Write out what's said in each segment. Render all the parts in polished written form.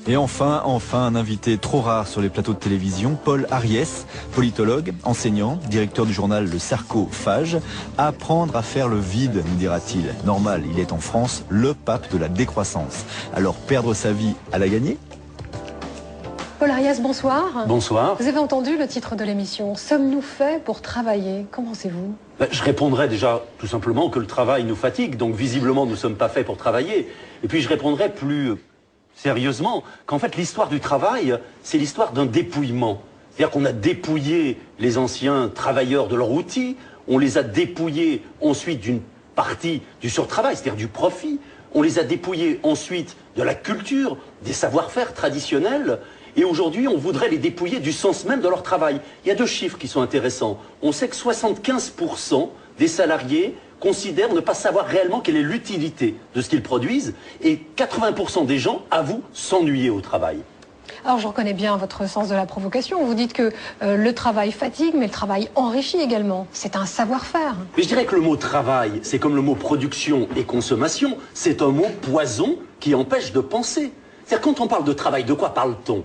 Et enfin, un invité trop rare sur les plateaux de télévision, Paul Ariès, politologue, enseignant, directeur du journal Le Sarcophage. Apprendre à faire le vide, nous dira-t-il. Normal, il est en France le pape de la décroissance. Alors perdre sa vie à la gagner ? Paul Ariès, bonsoir. Bonsoir. Vous avez entendu le titre de l'émission. Sommes-nous faits pour travailler? Qu'en pensez-vous? Je répondrai déjà tout simplement que le travail nous fatigue, donc visiblement nous ne sommes pas faits pour travailler. Et puis je répondrai plus sérieusement qu'en fait l'histoire du travail, c'est l'histoire d'un dépouillement. C'est-à-dire qu'on a dépouillé les anciens travailleurs de leur outil, on les a dépouillés ensuite d'une partie du surtravail, c'est-à-dire du profit, on les a dépouillés ensuite de la culture, des savoir-faire traditionnels, et aujourd'hui on voudrait les dépouiller du sens même de leur travail. Il y a deux chiffres qui sont intéressants. On sait que 75% des salariés considèrent ne pas savoir réellement quelle est l'utilité de ce qu'ils produisent, et 80% des gens avouent s'ennuyer au travail. Alors je reconnais bien votre sens de la provocation. Vous dites que le travail fatigue, mais le travail enrichit également. C'est un savoir-faire. Mais je dirais que le mot travail, c'est comme le mot production et consommation, c'est un mot poison qui empêche de penser. C'est-à-dire quand on parle de travail, de quoi parle-t-on?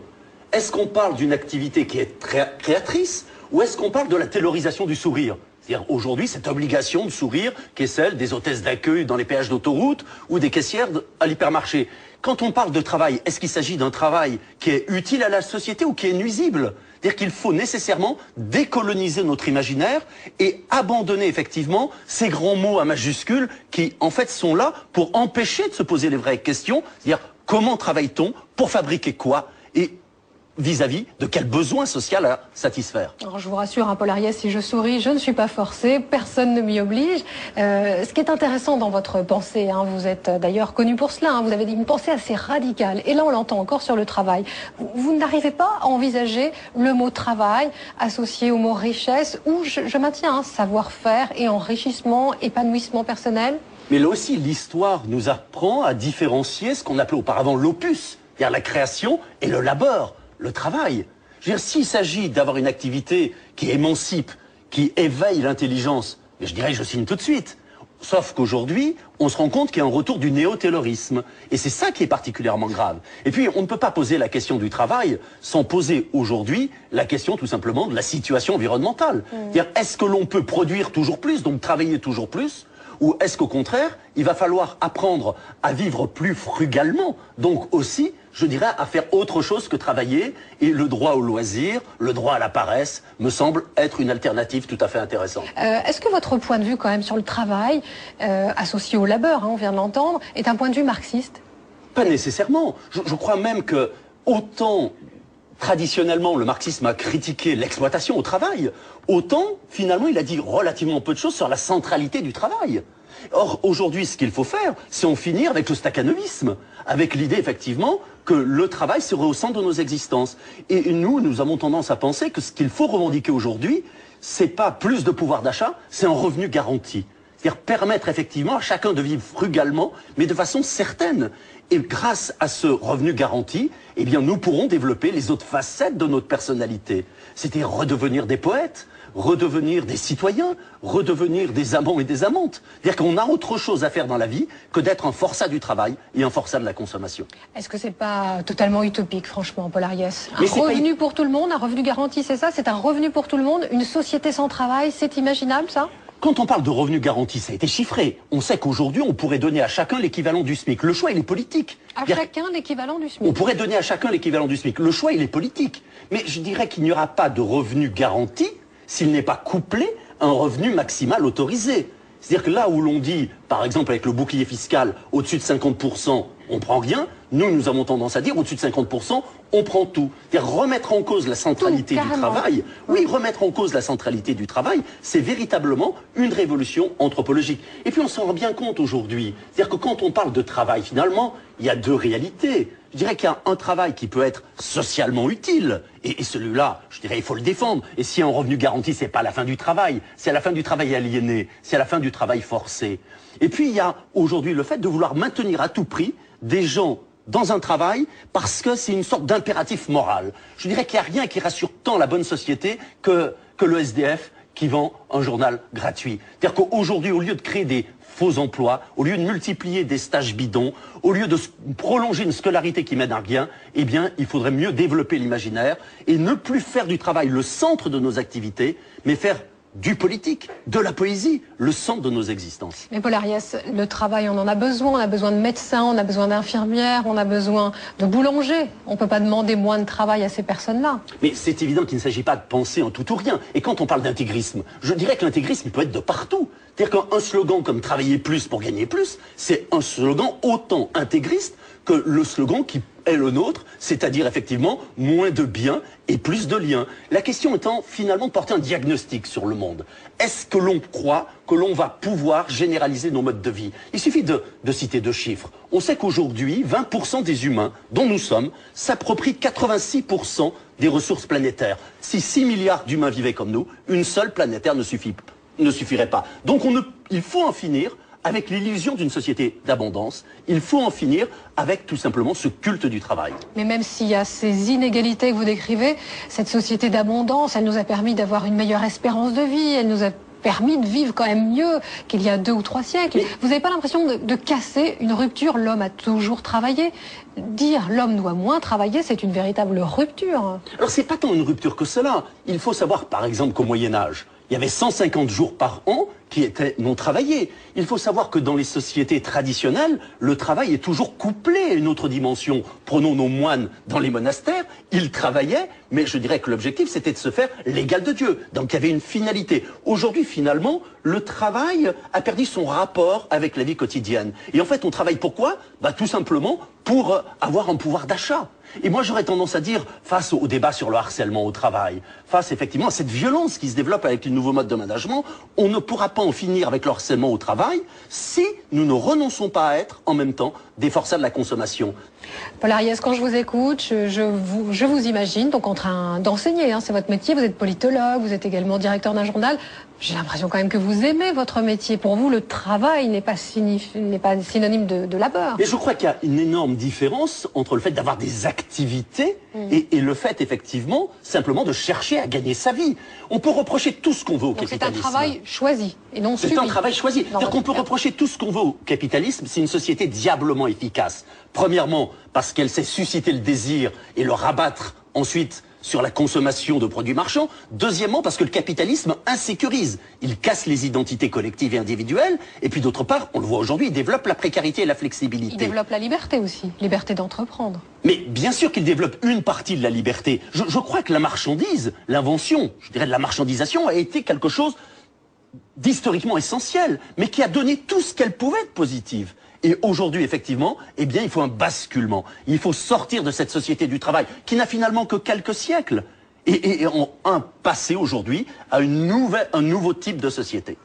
Est-ce qu'on parle d'une activité qui est créatrice, ou est-ce qu'on parle de la taylorisation du sourire? C'est-à-dire aujourd'hui cette obligation de sourire qui est celle des hôtesses d'accueil dans les péages d'autoroute ou des caissières à l'hypermarché. Quand on parle de travail, est-ce qu'il s'agit d'un travail qui est utile à la société ou qui est nuisible? C'est-à-dire qu'il faut nécessairement décoloniser notre imaginaire et abandonner effectivement ces grands mots à majuscules qui en fait sont là pour empêcher de se poser les vraies questions. C'est-à-dire comment travaille-t-on, pour fabriquer quoi et vis-à-vis de quel besoin social à satisfaire. Alors je vous rassure, Paul Ariès, si je souris, je ne suis pas forcée, personne ne m'y oblige. Ce qui est intéressant dans votre pensée, vous êtes d'ailleurs connu pour cela, vous avez une pensée assez radicale, et là on l'entend encore sur le travail. Vous n'arrivez pas à envisager le mot travail associé au mot richesse, ou je maintiens savoir-faire et enrichissement, épanouissement personnel? Mais là aussi, l'histoire nous apprend à différencier ce qu'on appelait auparavant l'opus, c'est-à-dire la création, et le labeur. Le travail. Je veux dire, s'il s'agit d'avoir une activité qui émancipe, qui éveille l'intelligence, je dirais je signe tout de suite. Sauf qu'aujourd'hui, on se rend compte qu'il y a un retour du néo-taylorisme. Et c'est ça qui est particulièrement grave. Et puis, on ne peut pas poser la question du travail sans poser aujourd'hui la question tout simplement de la situation environnementale. C'est-à-dire, est-ce que l'on peut produire toujours plus, donc travailler toujours plus, ou est-ce qu'au contraire, il va falloir apprendre à vivre plus frugalement, donc aussi, je dirais, à faire autre chose que travailler, et le droit au loisir, le droit à la paresse, me semble être une alternative tout à fait intéressante. Est-ce que votre point de vue quand même sur le travail, associé au labeur, on vient de l'entendre, est un point de vue marxiste? Pas nécessairement. Je crois même que autant traditionnellement le marxisme a critiqué l'exploitation au travail, autant finalement il a dit relativement peu de choses sur la centralité du travail. Or, aujourd'hui, ce qu'il faut faire, c'est en finir avec le stakhanovisme, avec l'idée, effectivement, que le travail serait au centre de nos existences. Et nous avons tendance à penser que ce qu'il faut revendiquer aujourd'hui, c'est pas plus de pouvoir d'achat, c'est un revenu garanti. C'est-à-dire permettre, effectivement, à chacun de vivre frugalement, mais de façon certaine. Et grâce à ce revenu garanti, eh bien, nous pourrons développer les autres facettes de notre personnalité. C'est-à-dire redevenir des poètes, redevenir des citoyens, redevenir des amants et des amantes. C'est-à-dire qu'on a autre chose à faire dans la vie que d'être un forçat du travail et un forçat de la consommation. Est-ce que c'est pas totalement utopique, franchement, Paul Ariès? Un revenu pour tout le monde, un revenu garanti, c'est ça? C'est un revenu pour tout le monde? Une société sans travail, c'est imaginable, ça? Quand on parle de revenu garanti, ça a été chiffré. On sait qu'aujourd'hui, on pourrait donner à chacun l'équivalent du SMIC. Le choix, il est politique. À chacun l'équivalent du SMIC. On pourrait donner à chacun l'équivalent du SMIC. Le choix, il est politique. Mais je dirais qu'il n'y aura pas de revenu garanti s'il n'est pas couplé à un revenu maximal autorisé. C'est-à-dire que là où l'on dit, par exemple avec le bouclier fiscal, au-dessus de 50%, on prend rien, nous avons tendance à dire au-dessus de 50%, on prend tout. C'est-à-dire remettre en cause la centralité du travail. Oui, remettre en cause la centralité du travail, c'est véritablement une révolution anthropologique. Et puis on s'en rend bien compte aujourd'hui. C'est-à-dire que quand on parle de travail, finalement, il y a deux réalités. Je dirais qu'il y a un travail qui peut être socialement utile, et celui-là, je dirais, il faut le défendre. Et si un revenu garanti, c'est pas la fin du travail, c'est la fin du travail aliéné, c'est la fin du travail forcé. Et puis il y a aujourd'hui le fait de vouloir maintenir à tout prix des gens dans un travail parce que c'est une sorte d'impératif moral. Je dirais qu'il n'y a rien qui rassure tant la bonne société que le SDF qui vend un journal gratuit. C'est-à-dire qu'aujourd'hui, au lieu de créer des faux emplois, au lieu de multiplier des stages bidons, au lieu de prolonger une scolarité qui mène à rien, eh bien, il faudrait mieux développer l'imaginaire et ne plus faire du travail le centre de nos activités, mais faire du politique, de la poésie, le centre de nos existences. Mais Paul Ariès, le travail, on en a besoin de médecins, on a besoin d'infirmières, on a besoin de boulangers. On ne peut pas demander moins de travail à ces personnes-là. Mais c'est évident qu'il ne s'agit pas de penser en tout ou rien. Et quand on parle d'intégrisme, je dirais que l'intégrisme peut être de partout. C'est-à-dire qu'un slogan comme « travailler plus pour gagner plus », c'est un slogan autant intégriste que le slogan qui est le nôtre, c'est-à-dire effectivement moins de biens et plus de liens. La question étant finalement de porter un diagnostic sur le monde. Est-ce que l'on croit que l'on va pouvoir généraliser nos modes de vie? Il suffit de citer deux chiffres. On sait qu'aujourd'hui, 20% des humains, dont nous sommes, s'approprient 86% des ressources planétaires. Si 6 milliards d'humains vivaient comme nous, une seule planétaire ne suffirait pas. Donc il faut en finir avec l'illusion d'une société d'abondance. Il faut en finir avec tout simplement ce culte du travail. Mais même s'il y a ces inégalités que vous décrivez, cette société d'abondance, elle nous a permis d'avoir une meilleure espérance de vie, elle nous a permis de vivre quand même mieux qu'il y a 2 ou 3 siècles. Mais vous n'avez pas l'impression de casser une rupture? L'homme a toujours travaillé. Dire l'homme doit moins travailler, c'est une véritable rupture. Alors c'est pas tant une rupture que cela. Il faut savoir par exemple qu'au Moyen-Âge, il y avait 150 jours par an qui étaient non travaillés. Il faut savoir que dans les sociétés traditionnelles, le travail est toujours couplé à une autre dimension. Prenons nos moines dans les monastères, ils travaillaient, mais je dirais que l'objectif c'était de se faire l'égal de Dieu. Donc il y avait une finalité. Aujourd'hui, finalement, le travail a perdu son rapport avec la vie quotidienne. Et en fait, on travaille pourquoi? Tout simplement pour avoir un pouvoir d'achat. Et moi, j'aurais tendance à dire, face au débat sur le harcèlement au travail, face effectivement à cette violence qui se développe avec les nouveaux modes de management, on ne pourra pas en finir avec le harcèlement au travail si nous ne renonçons pas à être, en même temps, des forçats de la consommation. Paul Ariès, quand je vous écoute, je vous imagine donc en train d'enseigner, c'est votre métier, vous êtes politologue, vous êtes également directeur d'un journal. J'ai l'impression quand même que vous aimez votre métier. Pour vous, le travail n'est pas synonyme de labeur. Mais je crois qu'il y a une énorme différence entre le fait d'avoir des activités et le fait, effectivement, simplement de chercher à gagner sa vie. On peut reprocher tout ce qu'on veut au capitalisme. C'est un travail choisi et non subi. C'est un travail choisi. C'est-à-dire qu'on peut reprocher tout ce qu'on veut au capitalisme, c'est une société diablement efficace. Premièrement, parce qu'elle sait susciter le désir et le rabattre ensuite sur la consommation de produits marchands. Deuxièmement, parce que le capitalisme insécurise. Il casse les identités collectives et individuelles. Et puis d'autre part, on le voit aujourd'hui, il développe la précarité et la flexibilité. Il développe la liberté aussi, liberté d'entreprendre. Mais bien sûr qu'il développe une partie de la liberté. Je crois que la marchandise, l'invention, je dirais de la marchandisation, a été quelque chose d'historiquement essentiel, mais qui a donné tout ce qu'elle pouvait être positive. Et aujourd'hui, effectivement, eh bien, il faut un basculement. Il faut sortir de cette société du travail qui n'a finalement que quelques siècles et passer aujourd'hui à un nouveau type de société.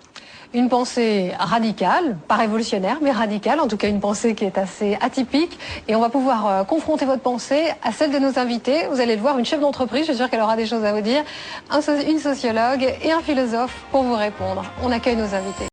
Une pensée radicale, pas révolutionnaire, mais radicale, en tout cas une pensée qui est assez atypique. Et on va pouvoir confronter votre pensée à celle de nos invités. Vous allez le voir, une chef d'entreprise, je suis sûre qu'elle aura des choses à vous dire, une sociologue et un philosophe pour vous répondre. On accueille nos invités.